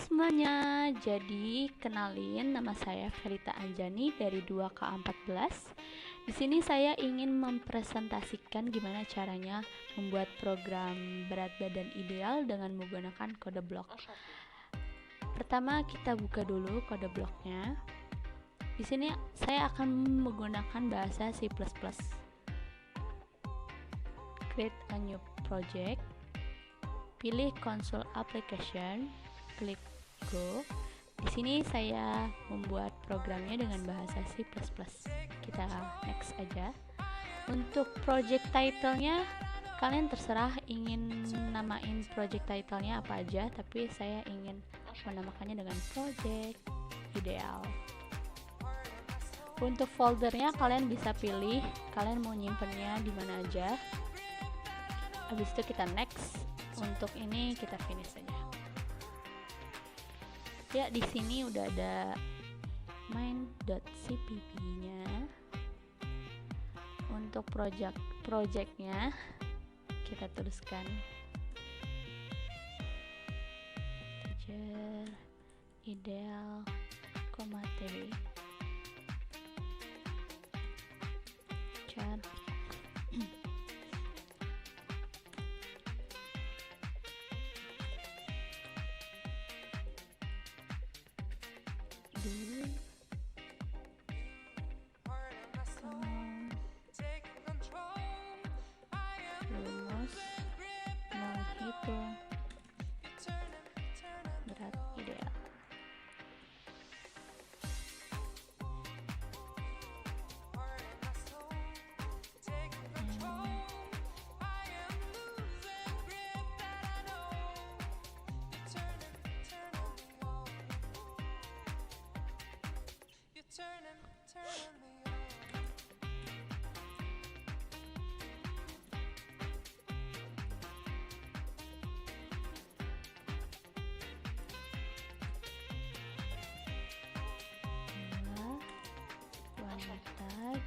semuanya, jadi kenalin, nama saya Verita Anjani dari 2K14. Di sini saya ingin mempresentasikan gimana caranya membuat program berat badan ideal dengan menggunakan kode blok. Pertama kita buka dulu kode bloknya. Di sini saya akan menggunakan bahasa C++. Create a new project. Pilih console application, klik go. Di sini saya membuat programnya dengan bahasa C++. Kita next aja. Untuk project title-nya kalian terserah ingin namain project title-nya apa aja, tapi saya ingin menamakannya dengan project ideal. Untuk foldernya kalian bisa pilih kalian mau nyimpennya di mana aja. Habis itu kita next. Untuk ini kita finish saja. Ya, di sini udah ada main.cpp-nya. Untuk projectnya kita tuliskan integer ideal, tb char dulu rumus menghitung berat ideal.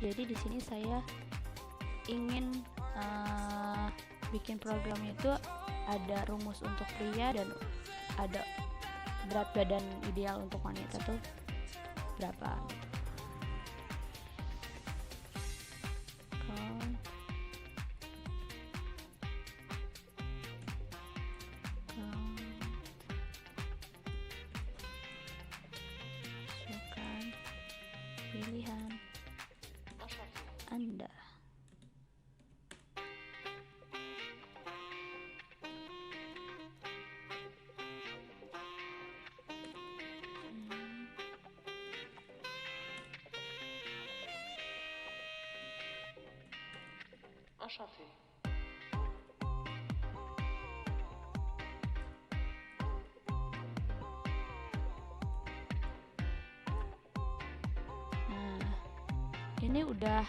Jadi di sini saya ingin bikin programnya itu ada rumus untuk pria dan ada berat badan ideal untuk wanita tuh berapa gitu. Masukkan pilihan Anda. Enchanté. Nah, ini udah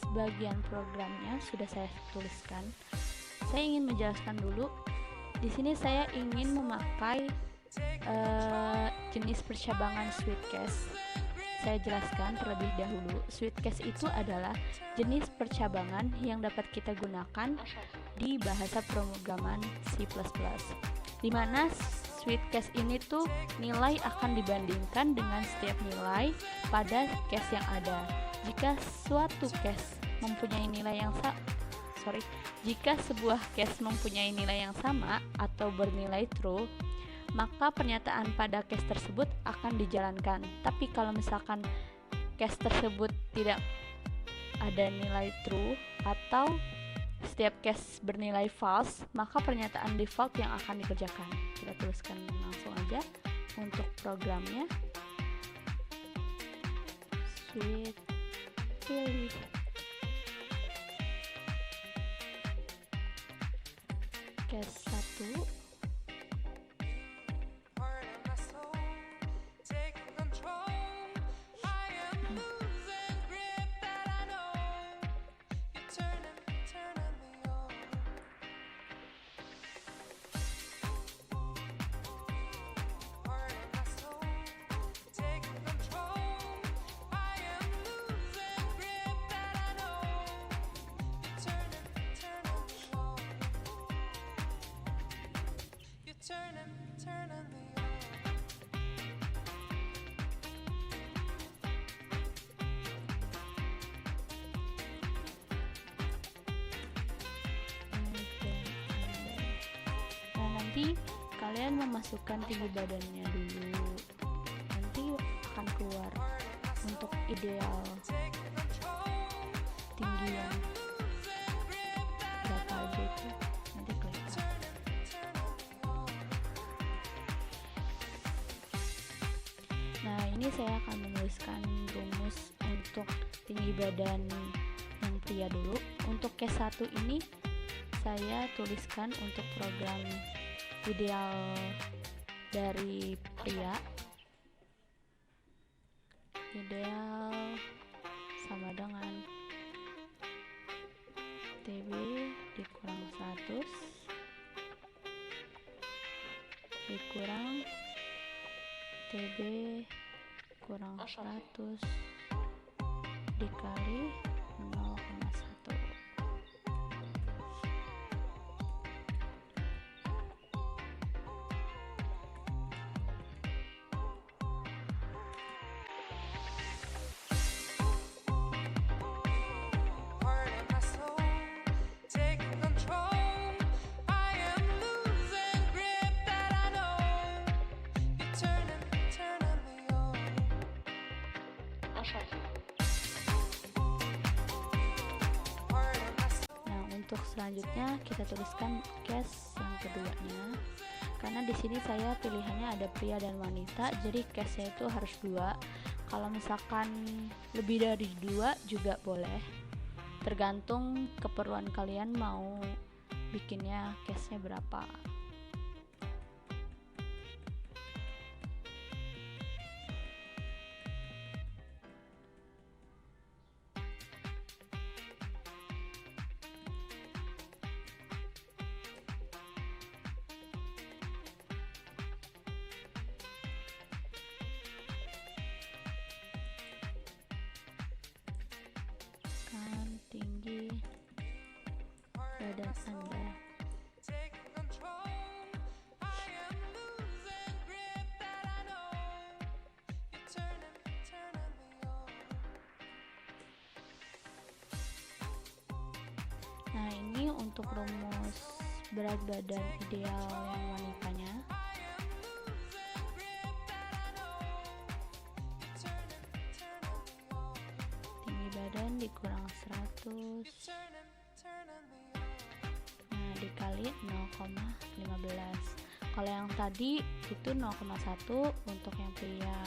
sebagian programnya sudah saya tuliskan. Saya ingin menjelaskan dulu. Di sini saya ingin memakai jenis percabangan Sweetcase. Saya jelaskan terlebih dahulu. Sweetcase itu adalah jenis percabangan yang dapat kita gunakan di bahasa pemrograman C++. Di mana Sweetcase ini tuh nilai akan dibandingkan dengan setiap nilai pada case yang ada. Jika suatu case mempunyai nilai yang jika sebuah case mempunyai nilai yang sama atau bernilai true, maka pernyataan pada case tersebut akan dijalankan. Tapi kalau misalkan case tersebut tidak ada nilai true atau setiap case bernilai false, maka pernyataan default yang akan dikerjakan. Kita tuliskan langsung aja untuk programnya. Pilih case 1. Nanti kalian memasukkan tinggi badannya dulu, nanti akan keluar untuk ideal tinggi yang berapa aja itu nanti kelihatan. Nah, ini saya akan menuliskan rumus untuk tinggi badan yang pria dulu. Untuk case 1 ini saya tuliskan untuk program ideal dari pria. Ideal sama dengan TB dikurang 100 dikurang TB kurang 100 dikali 0,1. Untuk selanjutnya kita tuliskan case yang keduanya, karena di sini saya pilihannya ada pria dan wanita, jadi case-nya itu harus 2. Kalau misalkan lebih dari 2 juga boleh, tergantung keperluan kalian mau bikinnya case-nya berapa. Tinggi badan Anda. Nah, ini untuk rumus berat badan ideal yang wanitanya. Badan dikurang 100, nah dikali 0,15. Kalau yang tadi itu 0,1 untuk yang pria,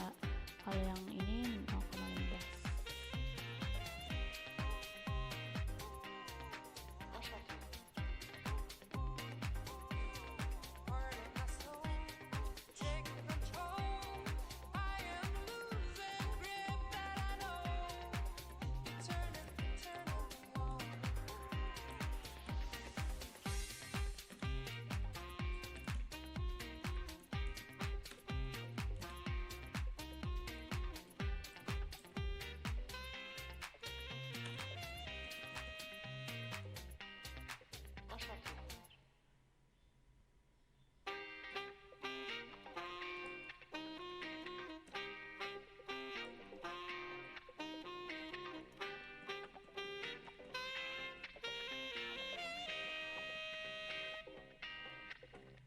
kalau yang ini 0,15.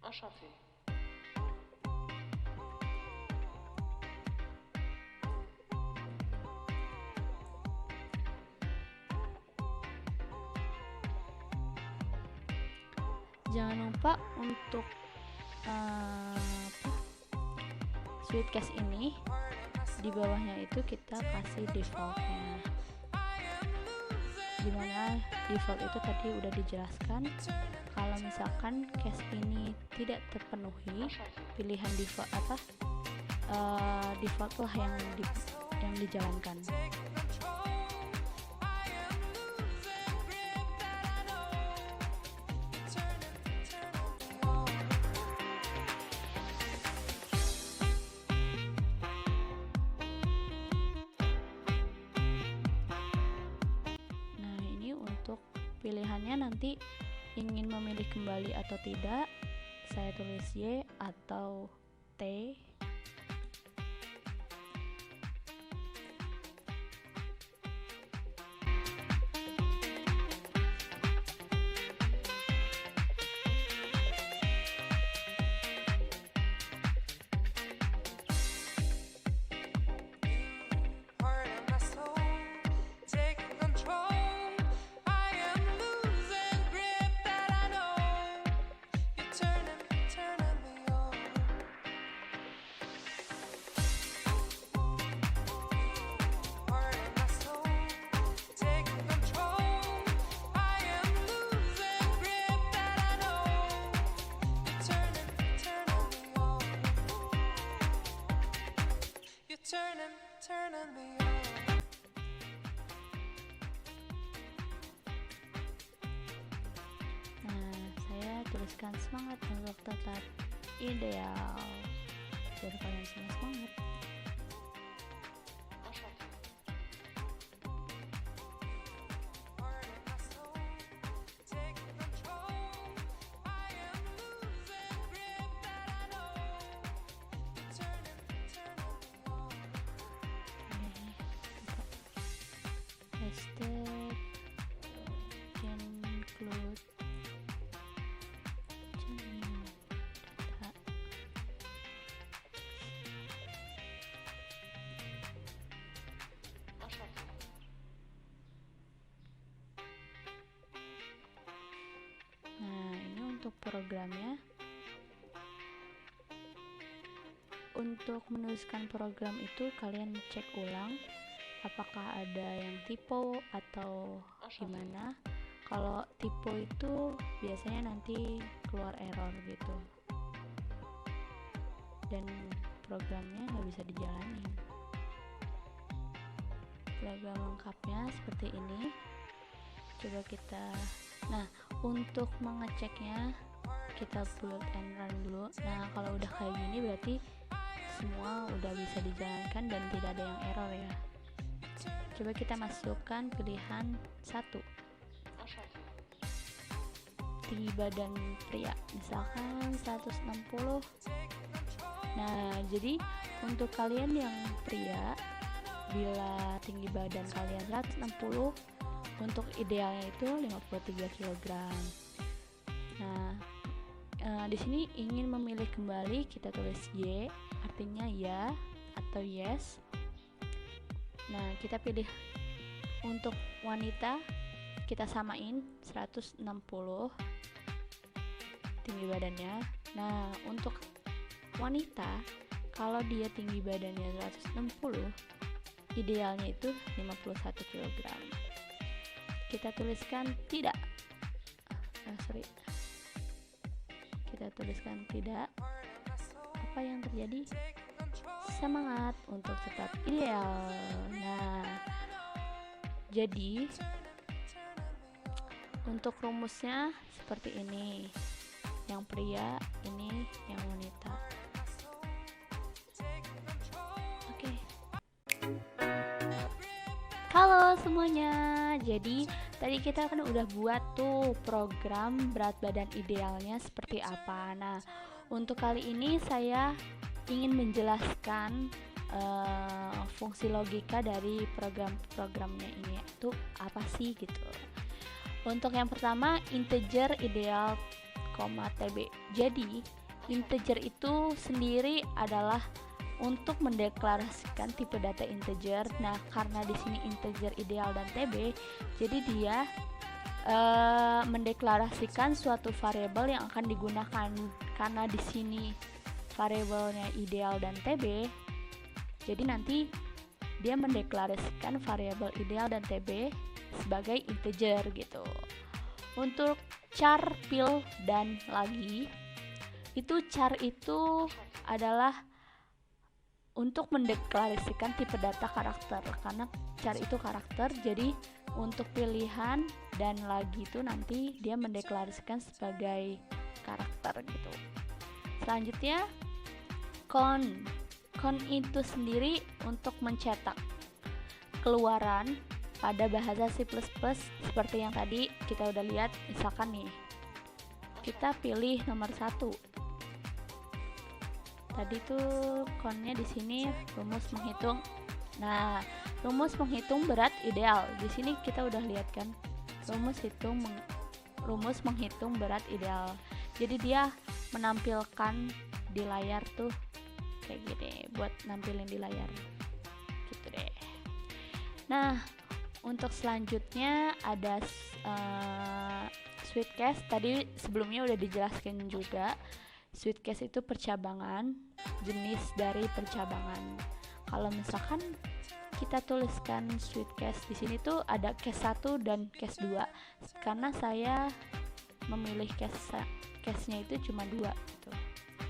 Ashafi. Jangan lupa untuk Sweetcast ini di bawahnya itu kita kasih defaultnya, dimana default itu tadi udah dijelaskan. Kalau misalkan case ini tidak terpenuhi, pilihan default default lah yang dijalankan. Pilihannya nanti ingin memilih kembali atau tidak, saya tulis Y atau T. jelaskan semangat untuk tetap ideal biar kalian semua semangat. Hashtag can include genuine data. Nah, ini untuk programnya. Untuk menuliskan program itu kalian cek ulang apakah ada yang typo atau gimana. Kalau typo itu biasanya nanti keluar error gitu dan programnya nggak bisa dijalanin. Program lengkapnya seperti ini. Coba kita, nah untuk mengeceknya kita build and run dulu. Nah kalau udah kayak gini berarti semua udah bisa dijalankan dan tidak ada yang error ya. Coba kita masukkan pilihan 1, tinggi badan pria misalkan 160. Nah jadi untuk kalian yang pria, bila tinggi badan kalian 160, untuk idealnya itu 53 kg. Nah di sini ingin memilih kembali, kita tulis Y, artinya ya atau yes. Nah kita pilih untuk wanita, kita samain 160 tinggi badannya. Nah untuk wanita, kalau dia tinggi badannya 160, idealnya itu 51 kg. Kita tuliskan tidak. Kita tuliskan tidak. Apa yang terjadi? Semangat untuk tetap ideal. Nah, jadi untuk rumusnya seperti ini. Yang pria, ini yang wanita. Oke. Halo semuanya. Jadi tadi kita kan udah buat tuh program berat badan idealnya seperti apa. Nah, untuk kali ini saya ingin menjelaskan fungsi logika dari program-programnya ini itu apa sih gitu. Untuk yang pertama, integer ideal, TB. Jadi integer itu sendiri adalah untuk mendeklarasikan tipe data integer. Nah, karena di sini integer ideal dan TB, jadi dia mendeklarasikan suatu variabel yang akan digunakan. Karena di sini variabelnya ideal dan TB, jadi nanti dia mendeklarasikan variabel ideal dan TB sebagai integer gitu. Untuk char, pil, dan lagi, itu char itu adalah untuk mendeklarasikan tipe data karakter, karena char itu karakter. Jadi untuk pilihan dan lagi itu nanti dia mendeklarasikan sebagai karakter gitu. Selanjutnya con itu sendiri untuk mencetak keluaran pada bahasa C++ seperti yang tadi kita udah lihat. Misalkan nih kita pilih nomor 1. Tadi tuh connya di sini rumus menghitung. Nah, rumus menghitung berat ideal. Di sini kita udah lihat kan rumus menghitung berat ideal. Jadi dia menampilkan di layar tuh kayak gini, buat nampilin di layar gitu deh. Nah, untuk selanjutnya ada switch case. Tadi sebelumnya udah dijelaskan juga. Switch case itu percabangan, jenis dari percabangan. Kalau misalkan kita tuliskan switch case di sini tuh ada case 1 dan case 2. Karena saya memilih case-nya itu cuma 2 gitu.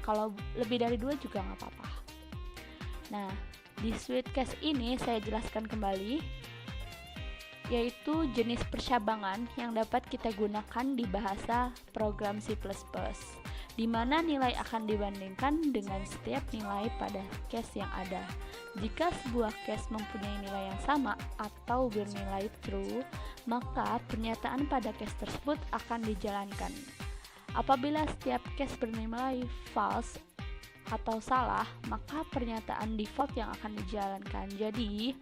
Kalau lebih dari 2 juga nggak apa-apa. Nah, di switch case ini saya jelaskan kembali. yaitu jenis percabangan yang dapat kita gunakan di bahasa program C++, di mana nilai akan dibandingkan dengan setiap nilai pada case yang ada. Jika sebuah case mempunyai nilai yang sama atau bernilai true, maka pernyataan pada case tersebut akan dijalankan. Apabila setiap case bernilai false atau salah, maka pernyataan default yang akan dijalankan. Jadi,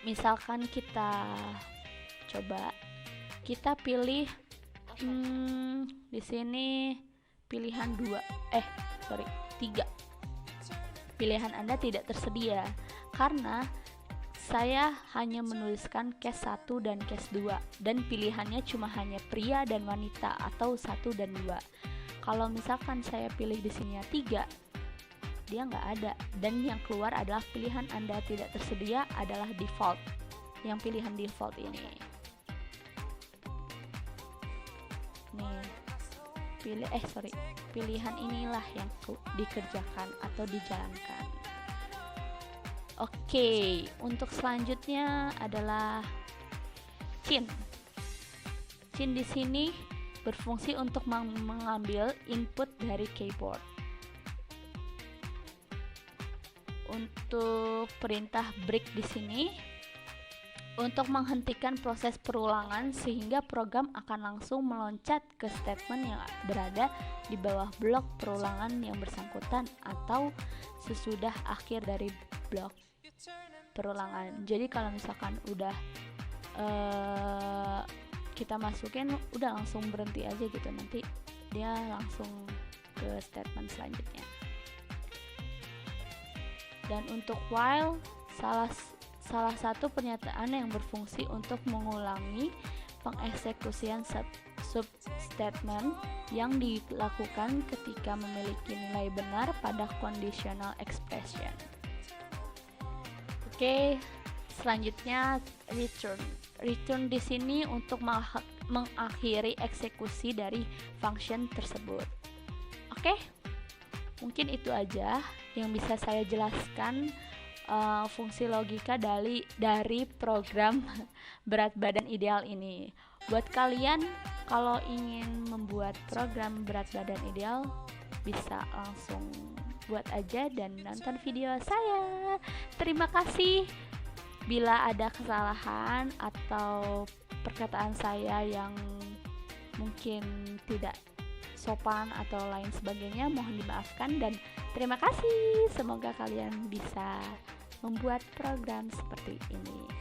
misalkan kita pilih di sini pilihan 3. Pilihan Anda tidak tersedia karena saya hanya menuliskan case 1 dan case 2 dan pilihannya cuma hanya pria dan wanita atau 1 dan 2. Kalau misalkan saya pilih di sini 3, dia nggak ada, dan yang keluar adalah pilihan Anda tidak tersedia adalah default, yang pilihan default ini. Nih, pilihan inilah yang dikerjakan atau dijalankan. Oke, untuk selanjutnya adalah cin. Cin di sini berfungsi untuk mengambil input dari keyboard. Untuk perintah break di sini untuk menghentikan proses perulangan sehingga program akan langsung meloncat ke statement yang berada di bawah blok perulangan yang bersangkutan atau sesudah akhir dari blok perulangan. Jadi kalau misalkan udah kita masukin, udah langsung berhenti aja gitu, nanti dia langsung ke statement selanjutnya. Dan untuk while, salah satu pernyataan yang berfungsi untuk mengulangi pengeksekusian substatement yang dilakukan ketika memiliki nilai benar pada conditional expression. Oke, selanjutnya return. Return di sini untuk mengakhiri eksekusi dari function tersebut. Oke, mungkin itu aja yang bisa saya jelaskan fungsi logika dari program berat badan ideal ini. Buat kalian kalau ingin membuat program berat badan ideal, bisa langsung buat aja dan nonton video saya. Terima kasih. Bila ada kesalahan atau perkataan saya yang mungkin tidak sopan atau lain sebagainya, mohon dimaafkan dan terima kasih. Semoga kalian bisa membuat program seperti ini.